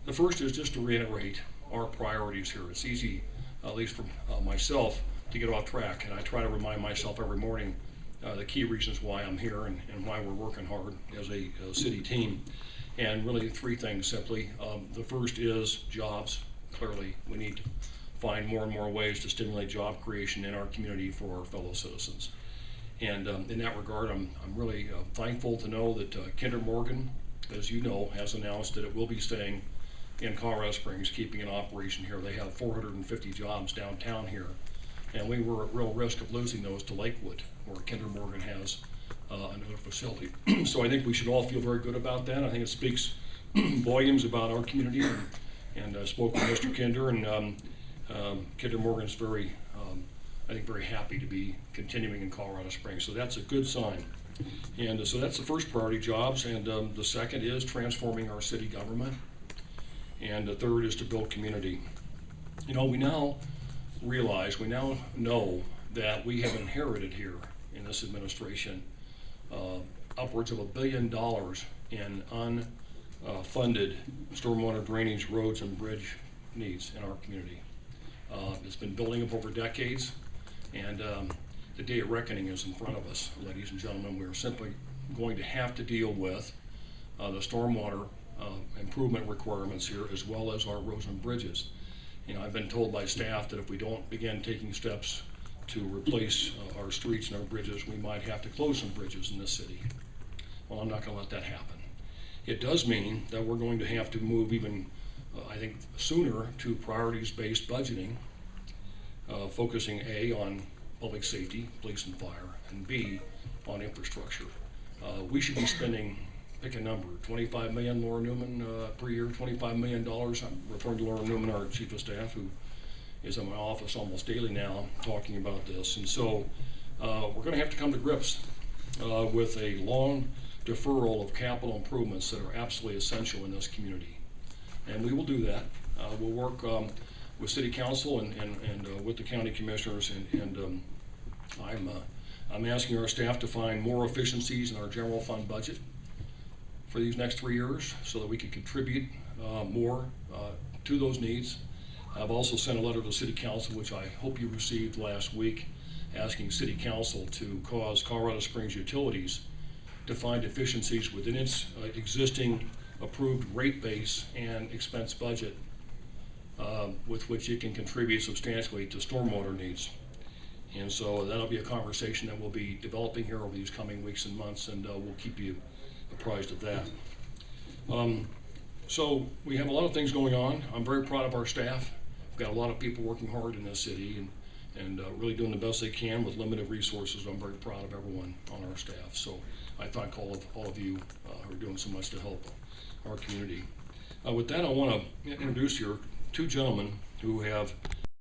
The first is just to reiterate our priorities here. It's easy, at least for myself, to get off track, and I try to remind myself every morning the key reasons why I'm here and why we're working hard as a city team. And really three things simply. The first is jobs. Clearly, we need to find more and more ways to stimulate job creation in our community for our fellow citizens. And in that regard, I'm really thankful to know that Kinder Morgan, as you know, has announced that it will be staying in Colorado Springs, keeping an operation here. They have 450 jobs downtown here, and we were at real risk of losing those to Lakewood, where Kinder Morgan has another facility. So I think we should all feel very good about that. I think it speaks volumes about our community, and I spoke with Mr. Kinder, and Kinder Morgan's very, I think, very happy to be continuing in Colorado Springs. So that's a good sign. And so that's the first priority, jobs, and the second is transforming our city government. And the third is to build community. You know, we now realize, we now know that we have inherited here in this administration upwards of $1 billion in unfunded stormwater drainage, roads, and bridge needs in our community. It's been building up over decades, and the day of reckoning is in front of us, ladies and gentlemen. We're simply going to have to deal with the stormwater improvement requirements here, as well as our roads and bridges. You know, I've been told by staff that if we don't begin taking steps to replace our streets and our bridges, we might have to close some bridges in this city. Well, I'm not going to let that happen. It does mean that we're going to have to move even, I think, sooner to priorities-based budgeting, focusing A, on public safety, police and fire, and B, on infrastructure. We should be spending, pick a number, $25 million, Laura Newman, per year, $25 million. I'm referring to Laura Newman, our chief of staff, who is in my office almost daily now talking about this. And so we're going to have to come to grips with a long deferral of capital improvements that are absolutely essential in this community. And we will do that. We'll work with City Council and with the county commissioners, and I'm asking our staff to find more efficiencies in our general fund budget for these next 3 years so that we can contribute more to those needs. I've also sent a letter to City Council, which I hope you received last week, asking City Council to cause Colorado Springs Utilities to find efficiencies within its existing approved rate base and expense budget with which it can contribute substantially to stormwater needs. And so that'll be a conversation that we'll be developing here over these coming weeks and months, and we'll keep you apprised of that. So we have a lot of things going on. I'm very proud of our staff. We've got a lot of people working hard in this city and really doing the best they can with limited resources. I'm very proud of everyone on our staff. So I thank all of you who are doing so much to help our community. With that, I want to introduce here two gentlemen who have